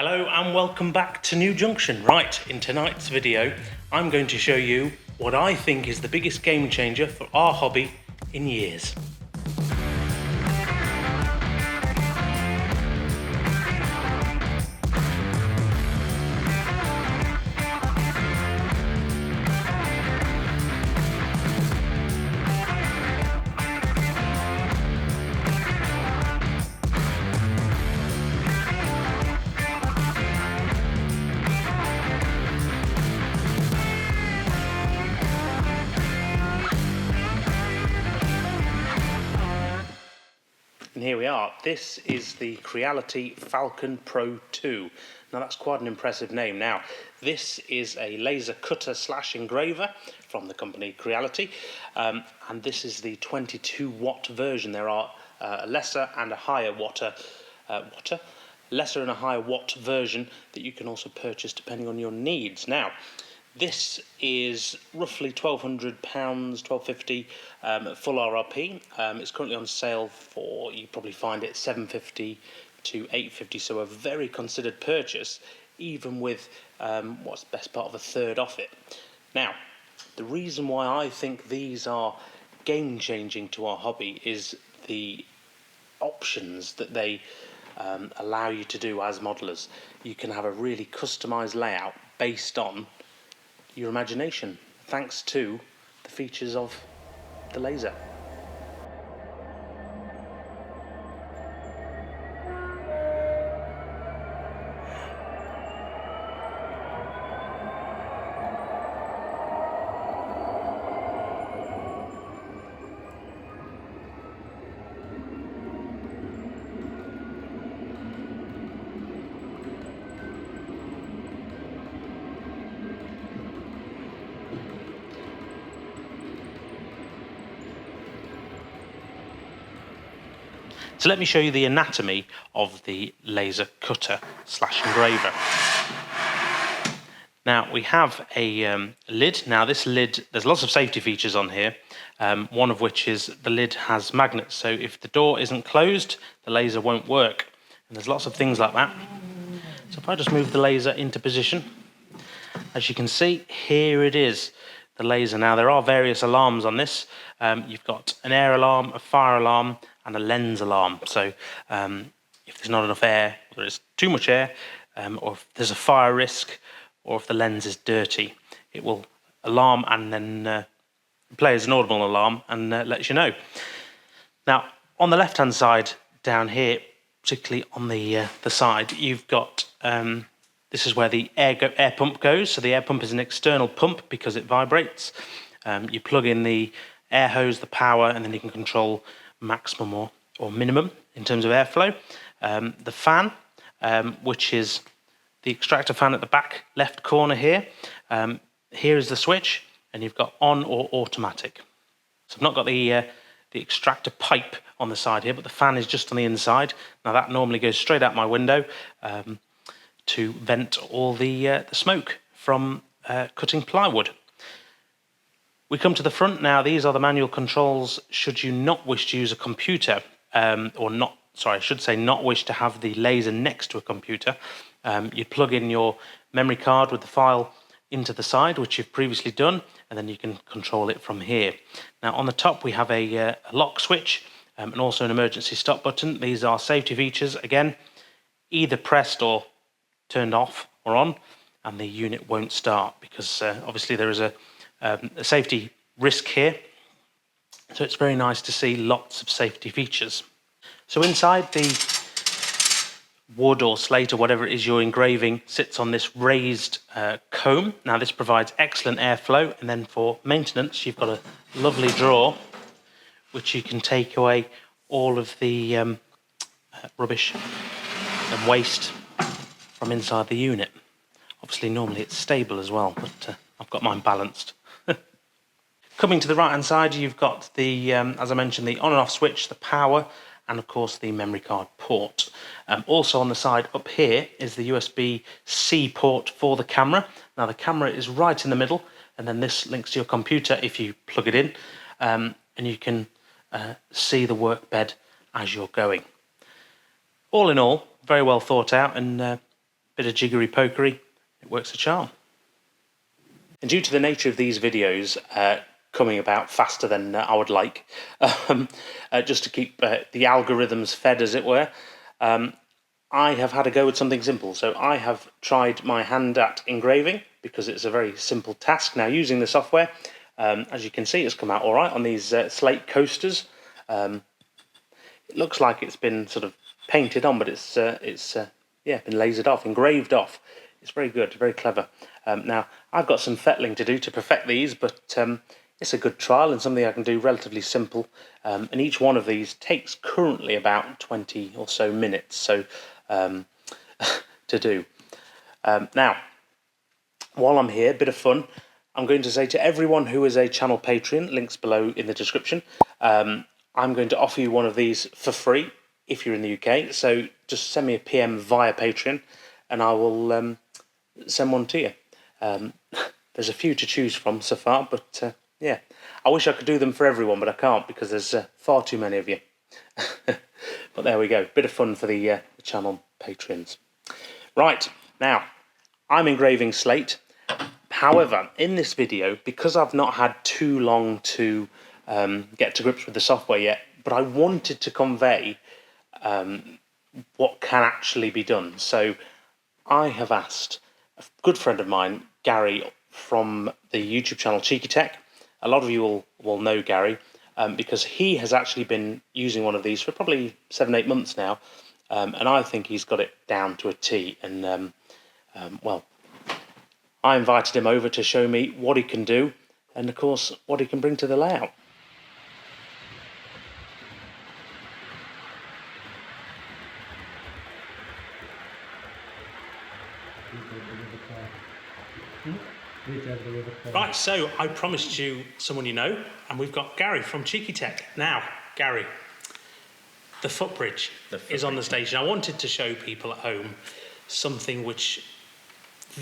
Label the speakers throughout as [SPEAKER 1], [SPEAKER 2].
[SPEAKER 1] Hello and welcome back to New Junction. Right, in tonight's video, I'm going to show you what I think is the biggest game changer for our hobby in years. And here we are. This is the Creality Falcon Pro 2. Now that's quite an impressive name. Now this is a laser cutter slash engraver from the company Creality, and this is the 22 watt version. There are a lesser and a higher watt version that you can also purchase depending on your needs. Now this is roughly £1,200, £1,250 at full RRP. It's currently on sale for, you probably find it £750 to £850, so a very considered purchase, even with what's the best part of a third off it. Now, the reason why I think these are game-changing to our hobby is the options that they allow you to do as modelers. You can have a really customised layout based on your imagination, thanks to the features of the laser. So let me show you the anatomy of the laser cutter slash engraver. Now we have a lid. Now this lid, there's lots of safety features on here, one of which is the lid has magnets, so if the door isn't closed, the laser won't work. And there's lots of things like that. So if I just move the laser into position, as you can see, here it is, the laser. Now there are various alarms on this. You've got an air alarm, a fire alarm, and a lens alarm. So if there's not enough air, or there's too much air, or if there's a fire risk, or if the lens is dirty, it will alarm and then play as an audible alarm and lets you know. Now on the left hand side down here, particularly on the side, you've got this is where the air pump goes. So the air pump is an external pump because it vibrates. You plug in the air hose, the power, and then you can control maximum or minimum in terms of airflow. The fan, which is the extractor fan at the back left corner here. Here is the switch, and you've got on or automatic. So I've not got the extractor pipe on the side here, but the fan is just on the inside. Now that normally goes straight out my window to vent all the smoke from cutting plywood. We come to the front now. These are the manual controls should you not wish to use a computer, I should say not wish to have the laser next to a computer. You'd plug in your memory card with the file into the side, which you've previously done, and then you can control it from here. Now on the top we have a lock switch and also an emergency stop button. These are safety features, again, either pressed or turned off or on, and the unit won't start because obviously there is a safety risk here. So it's very nice to see lots of safety features. So inside, the wood or slate or whatever it is you're engraving sits on this raised comb. Now this provides excellent airflow, and then for maintenance you've got a lovely drawer which you can take away all of the rubbish and waste from inside the unit. Obviously normally it's stable as well, but I've got mine balanced. Coming to the right hand side, you've got the, as I mentioned, the on and off switch, the power, and of course the memory card port. Also on the side up here is the USB-C port for the camera. Now the camera is right in the middle, and then this links to your computer if you plug it in, and you can see the work bed as you're going. All in all, very well thought out and bit of jiggery pokery, it works a charm. And due to the nature of these videos coming about faster than I would like, just to keep the algorithms fed, as it were, I have had a go at something simple. So I have tried my hand at engraving, because it's a very simple task. Now, using the software, as you can see, it's come out all right on these slate coasters. It looks like it's been sort of painted on, but it's been lasered off, engraved off. It's very good, very clever. Now, I've got some fettling to do to perfect these, but it's a good trial and something I can do relatively simple. And each one of these takes currently about 20 or so minutes to do. Now, while I'm here, bit of fun, I'm going to say to everyone who is a channel patron, links below in the description, I'm going to offer you one of these for free if you're in the UK. So just send me a PM via Patreon and I will send one to you. There's a few to choose from so far, but yeah, I wish I could do them for everyone, but I can't because there's far too many of you. But there we go, bit of fun for the channel patrons. Right, now, I'm engraving slate. However, in this video, because I've not had too long to get to grips with the software yet, but I wanted to convey what can actually be done. So I have asked a good friend of mine, Garry, from the YouTube channel Cheekytek. A lot of you will know Garry because he has actually been using one of these for probably 7-8 months now, and I think he's got it down to a T. And well, I invited him over to show me what he can do and, of course, what he can bring to the layout. Right, so I promised you someone you know, and we've got Garry from Cheekytek. Now, Garry, the footbridge is on the station. I wanted to show people at home something which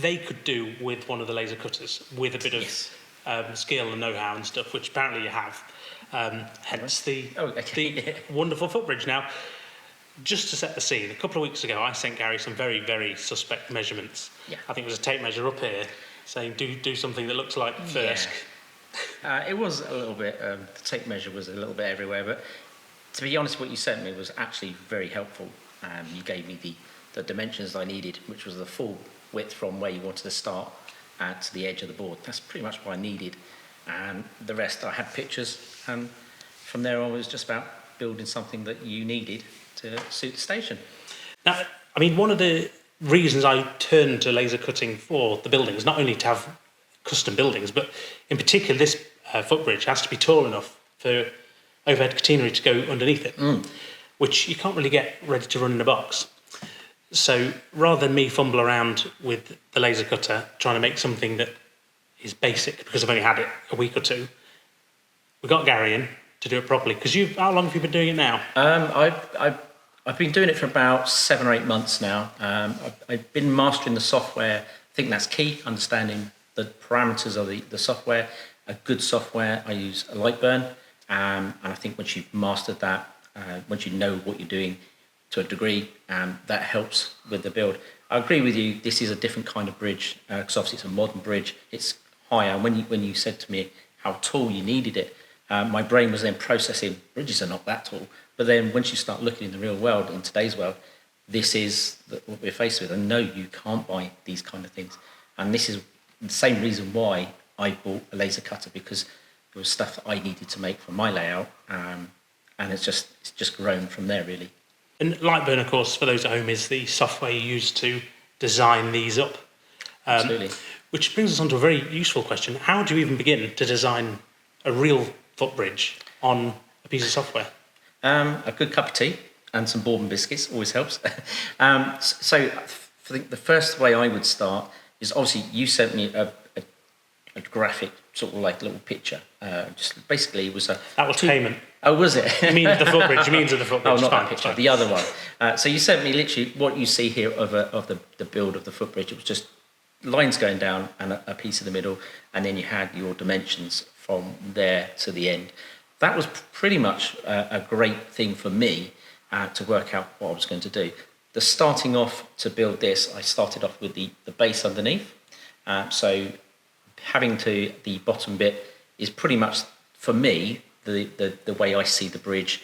[SPEAKER 1] they could do with one of the laser cutters, with a bit of skill and know-how and stuff, which apparently you have. Hence the wonderful footbridge. Now, just to set the scene, a couple of weeks ago, I sent Garry some very, very suspect measurements. Yeah. I think it was a tape measure up here, saying do something that looks like Thirsk.
[SPEAKER 2] Yeah. It was a little bit, the tape measure was a little bit everywhere, but to be honest, what you sent me was actually very helpful. You gave me the dimensions I needed, which was the full width from where you wanted to start to the edge of the board. That's pretty much what I needed. And the rest, I had pictures, and from there on, it was just about building something that you needed to suit the station.
[SPEAKER 1] Now, I mean, one of the reasons I turned to laser cutting for the buildings, not only to have custom buildings, but in particular this footbridge has to be tall enough for overhead catenary to go underneath it, which you can't really get ready to run in a box. So rather than me fumble around with the laser cutter trying to make something that is basic, because I've only had it a week or two, we got Garry in to do it properly. Because how long have you been doing it now?
[SPEAKER 2] I've been doing it for about 7 or 8 months now. I've been mastering the software. I think that's key, understanding the parameters of the software. A good software, I use a Lightburn, and I think once you've mastered that, once you know what you're doing to a degree, that helps with the build. I agree with you, this is a different kind of bridge, because obviously it's a modern bridge, it's higher. And when you said to me how tall you needed it, my brain was then processing, bridges are not that tall. But then once you start looking in the real world, in today's world, this is what we're faced with. And no, you can't buy these kind of things. And this is the same reason why I bought a laser cutter, because it was stuff that I needed to make for my layout. And it's just grown from there, really.
[SPEAKER 1] And Lightburn, of course, for those at home, is the software you use to design these up.
[SPEAKER 2] Absolutely.
[SPEAKER 1] Which brings us on to a very useful question. How do you even begin to design a real footbridge on a piece of software?
[SPEAKER 2] A good cup of tea and some bourbon biscuits always helps. So I think the first way I would start is, obviously you sent me a graphic, sort of like little picture. Just basically it was a...
[SPEAKER 1] That was payment.
[SPEAKER 2] Oh, was it?
[SPEAKER 1] You mean the footbridge? You mean to the footbridge?
[SPEAKER 2] Oh, not that picture, the other one. So you sent me literally what you see here of the build of the footbridge. It was just lines going down and a piece in the middle, and then you had your dimensions from there to the end. That was pretty much a great thing for me to work out what I was going to do. the starting off to build this, I started off with the base underneath. So having to the bottom bit is pretty much, for me, the way I see the bridge,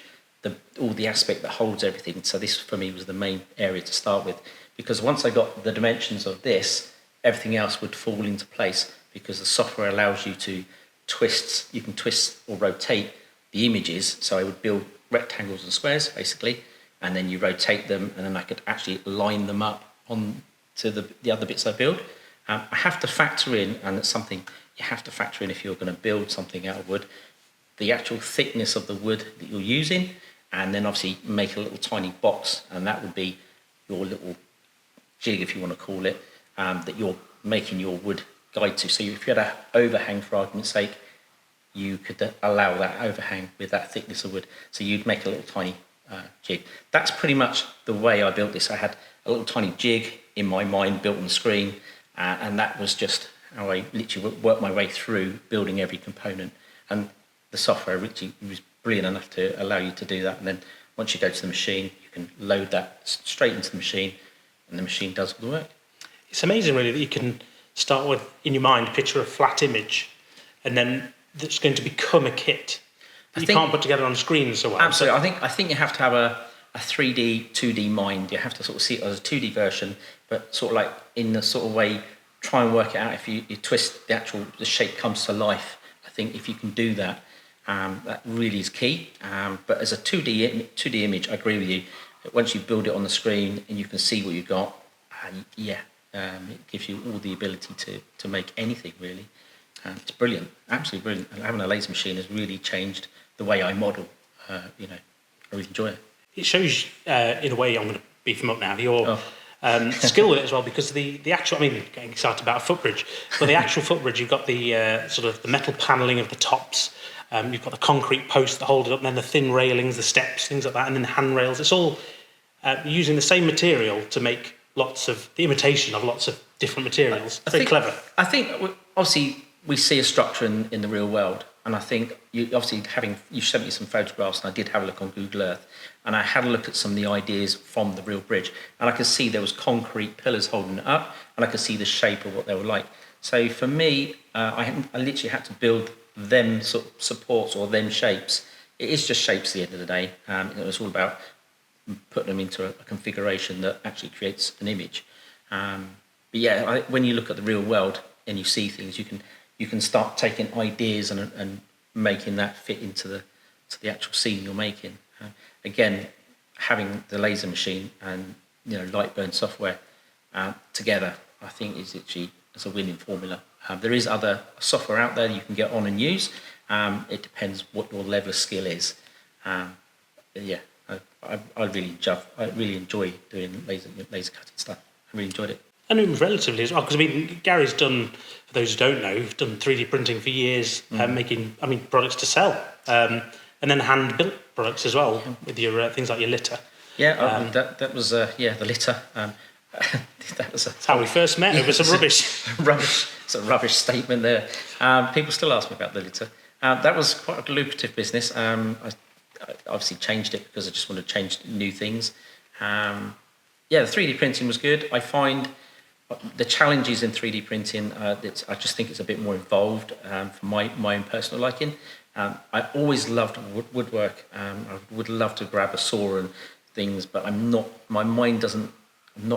[SPEAKER 2] all the aspect that holds everything. So this for me was the main area to start with, because once I got the dimensions of this, everything else would fall into place, because the software allows you to twist, you can twist or rotate the images. So I would build rectangles and squares basically, and then you rotate them, and then I could actually line them up on to the other bits I build. I have to factor in, and it's something you have to factor in if you're going to build something out of wood, the actual thickness of the wood that you're using, and then obviously make a little tiny box, and that would be your little jig, if you want to call it, that you're making your wood guide to. So if you had an overhang, for argument's sake, you could allow that overhang with that thickness of wood. So you'd make a little tiny jig. That's pretty much the way I built this. I had a little tiny jig in my mind built on the screen, and that was just how I literally worked my way through building every component. And the software literally was brilliant enough to allow you to do that. And then once you go to the machine, you can load that straight into the machine, and the machine does all the work.
[SPEAKER 3] It's amazing, really, that you can start with, in your mind, picture a flat image, and then that's going to become a kit that you can't put together on screen so well.
[SPEAKER 2] Absolutely. I think you have to have a 3D, 2D mind. You have to sort of see it as a 2D version, but sort of like in the sort of way, try and work it out. If you twist the shape comes to life. I think if you can do that, that really is key. But as a 2D image, I agree with you. Once you build it on the screen and you can see what you've got, it gives you all the ability to make anything, really. It's brilliant, absolutely brilliant. And having a laser machine has really changed the way I model. I really enjoy it.
[SPEAKER 3] It shows, in a way, I'm going to beef them up now, your skill with it as well, because the actual, I mean, getting excited about a footbridge, but the actual footbridge, you've got the sort of the metal panelling of the tops, you've got the concrete posts that hold it up, and then the thin railings, the steps, things like that, and then the handrails. It's all using the same material to make the imitation of lots of different materials. Very clever.
[SPEAKER 2] I think, obviously, we see a structure in the real world, and I think you sent me some photographs, and I did have a look on Google Earth, and I had a look at some of the ideas from the real bridge, and I could see there was concrete pillars holding it up, and I could see the shape of what they were like. So for me, I literally had to build them sort of supports or them shapes. It is just shapes at the end of the day. It was all about putting them into a configuration that actually creates an image. But yeah, when you look at the real world and you see things, you can start taking ideas and making that fit into the actual scene you're making. Again, having the laser machine and Lightburn software together, I think is a winning formula. There is other software out there that you can get on and use. It depends what your level of skill is. Yeah, I really enjoy doing laser cutting stuff. I really enjoyed it.
[SPEAKER 3] And it was relatively as well, because I mean, Gary's done, for those who don't know, he's done 3D printing for years, making, products to sell, and then hand-built products as well, with your things like your litter.
[SPEAKER 2] Yeah, that was the litter. That's
[SPEAKER 3] how we first met. It was some rubbish.
[SPEAKER 2] It's a rubbish statement there. People still ask me about the litter. That was quite a lucrative business. I obviously changed it because I just wanted to change new things. The 3D printing was good. I find the challenges in 3D printing, I just think it's a bit more involved for my own personal liking. I always loved woodwork. I would love to grab a saw and things, but I'm not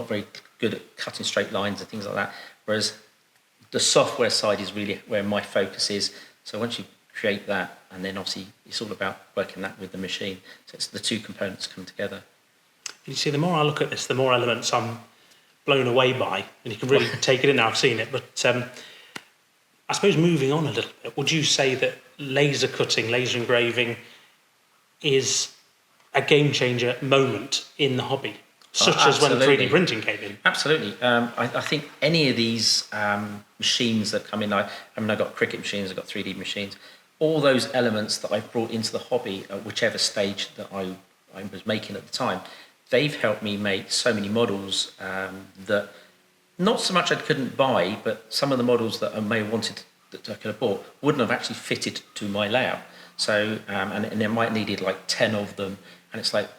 [SPEAKER 2] very good at cutting straight lines and things like that. Whereas the software side is really where my focus is. So once you create that, and then obviously it's all about working that with the machine. So it's the two components come together.
[SPEAKER 3] You see, the more I look at this, the more elements I'm blown away by, and you can really take it in now. I've seen it, but I suppose moving on a little bit, would you say that laser cutting, laser engraving is a game changer moment in the hobby, such as when 3D printing came in?
[SPEAKER 2] Absolutely. I think any of these machines that come in, I've got cricket machines, I've got 3D machines, all those elements that I've brought into the hobby at whichever stage that I was making at the time, they've helped me make so many models that not so much I couldn't buy, but some of the models that I may have wanted that I could have bought wouldn't have actually fitted to my layout. So, and I might needed like 10 of them. And it's like,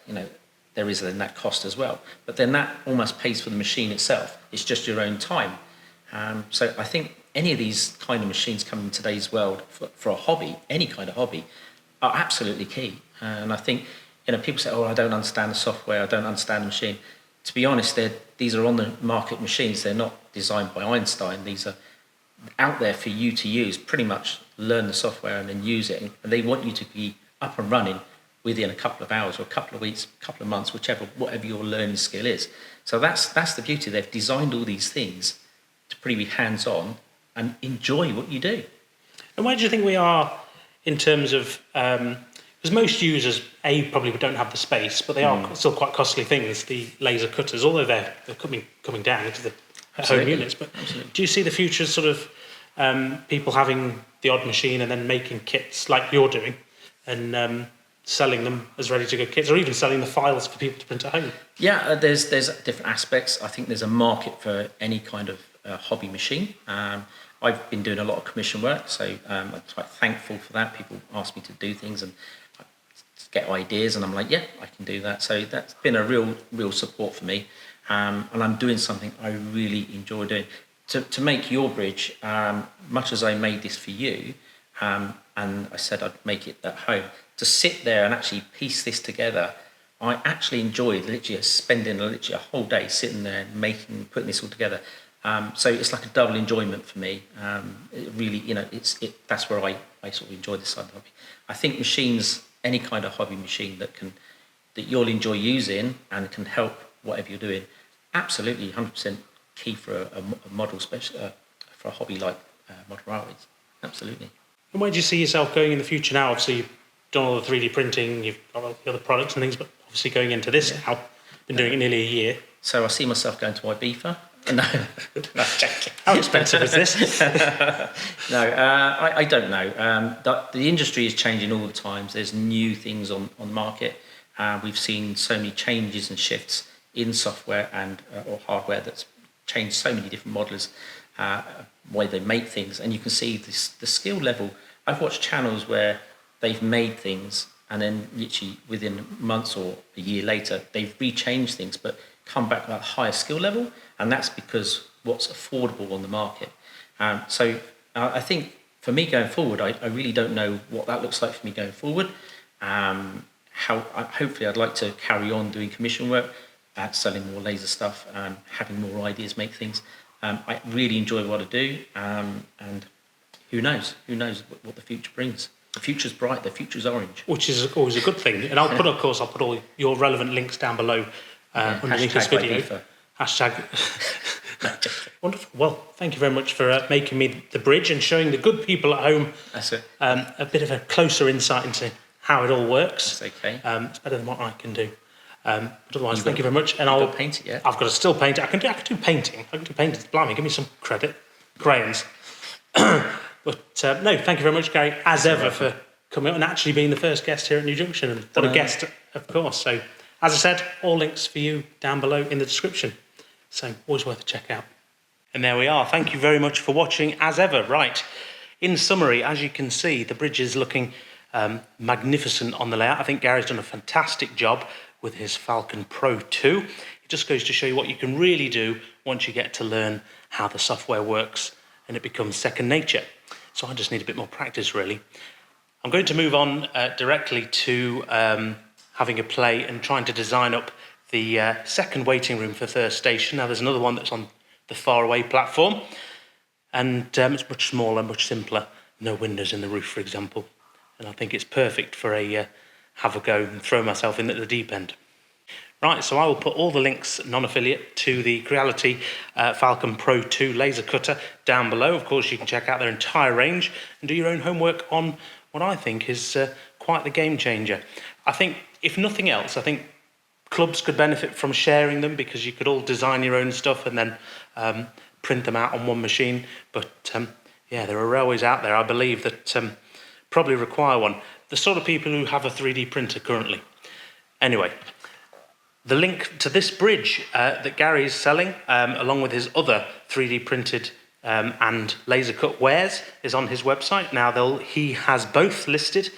[SPEAKER 2] there is then that cost as well. But then that almost pays for the machine itself. It's just your own time. So I think any of these kind of machines coming in today's world for a hobby, any kind of hobby, are absolutely key. And I think, people say, oh, I don't understand the software, I don't understand the machine. To be honest, these are on the market machines. They're not designed by Einstein. These are out there for you to use. Pretty much learn the software and then use it. And they want you to be up and running within a couple of hours or a couple of weeks, a couple of months, whatever your learning skill is. So that's the beauty. They've designed all these things to pretty be hands-on and enjoy what you do.
[SPEAKER 3] And where do you think we are in terms of, because most users, probably don't have the space, but they are still quite costly things, the laser cutters, although they're coming down into the home units. But do you see the future sort of people having the odd machine and then making kits like you're doing and selling them as ready-to-go kits, or even selling the files for people to print at home? Yeah,
[SPEAKER 2] there's different aspects. I think there's a market for any kind of hobby machine. I've been doing a lot of commission work, so I'm quite thankful for that. People ask me to do things and I get ideas, and I'm like, yeah, I can do that. So that's been a real support for me, and I'm doing something I really enjoy doing. To make your bridge, much as I made this for you, and I said I'd make it at home, to sit there and actually piece this together, I actually enjoyed spending a whole day sitting there putting this all together. So it's like a double enjoyment for me. It really, that's where I sort of enjoy this side of the hobby. I think machines, any kind of hobby machine that you'll enjoy using and can help whatever you're doing, absolutely 100% key for a model, for a hobby like model railways. Absolutely.
[SPEAKER 3] And where do you see yourself going in the future now? Obviously, you've done all the 3D printing, you've got all the other products and things, but obviously going into this now, been doing it nearly a year.
[SPEAKER 2] So I see myself going to Ibiza. No, joking.
[SPEAKER 3] How expensive is this?
[SPEAKER 2] No, I don't know. The industry is changing all the time. There's new things on the market. We've seen so many changes and shifts in software or hardware that's changed so many different modelers, way they make things, and you can see the skill level. I've watched channels where they've made things and then literally within months or a year later they've rechanged things but come back at a higher skill level, and that's because what's affordable on the market. So I think for me going forward, I really don't know what that looks like for me going forward. Hopefully I'd like to carry on doing commission work, selling more laser stuff, having more ideas, make things. I really enjoy what I do, and who knows what the future brings. The future's bright, the future's orange.
[SPEAKER 3] Which is always a good thing. And I'll put all your relevant links down below underneath this video. Hashtag. Wonderful. Well, thank you very much for making me the bridge and showing the good people at home a bit of a closer insight into how it all works.
[SPEAKER 2] That's okay.
[SPEAKER 3] It's better than what I can do. But otherwise, thank you very much. And
[SPEAKER 2] I'll paint it yet.
[SPEAKER 3] I've got to still paint it. I can do painting. Blimey, give me some credit. Crayons. But no, thank you very much, Garry, as ever, for coming up and actually being the first guest here at New Junction. And what a guest, of course. So, as I said, all links for you down below in the description. So, always worth a check out. And there we are. Thank you very much for watching, as ever. Right, in summary, as you can see, the bridge is looking magnificent on the layout. I think Gary's done a fantastic job with his Falcon Pro 2. It just goes to show you what you can really do once you get to learn how the software works and it becomes second nature. So I just need a bit more practice, really. I'm going to move on directly to having a play and trying to design up the second waiting room for First Station. Now, there's another one that's on the faraway platform, and it's much smaller, much simpler. No windows in the roof, for example. And I think it's perfect for a have a go and throw myself in at the deep end. Right, so I will put all the links, non-affiliate, to the Creality Falcon Pro 2 laser cutter down below. Of course, you can check out their entire range and do your own homework on what I think is quite the game changer. I think, if nothing else, I think clubs could benefit from sharing them because you could all design your own stuff and then print them out on one machine. But yeah, there are railways out there, I believe, that probably require one. The sort of people who have a 3D printer currently. Anyway, the link to this bridge that Garry is selling, along with his other 3D printed and laser cut wares, is on his website. Now, he has both listed.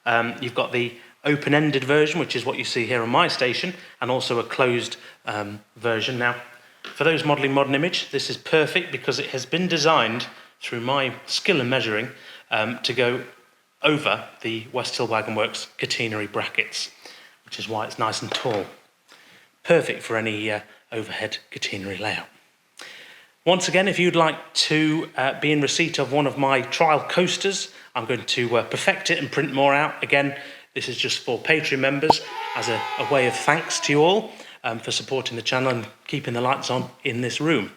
[SPEAKER 3] You've got the
[SPEAKER 1] open-ended version, which is what you see here on my station, and also a closed version. Now, for those modelling modern image, this is perfect because it has been designed through my skill in measuring to go over the West Hill Wagon Works catenary brackets, which is why it's nice and tall. Perfect for any overhead catenary layout. Once again, if you'd like to be in receipt of one of my trial coasters, I'm going to perfect it and print more out. Again, this is just for Patreon members as a way of thanks to you all for supporting the channel and keeping the lights on in this room.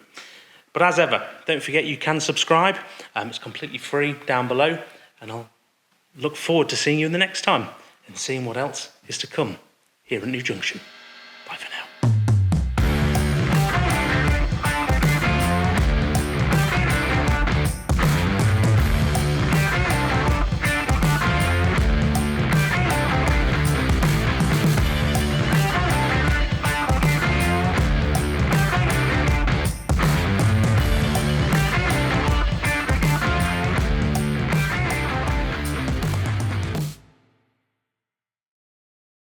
[SPEAKER 1] But as ever, don't forget you can subscribe. It's completely free down below, and I'll look forward to seeing you in the next time and seeing what else is to come here at New Junction.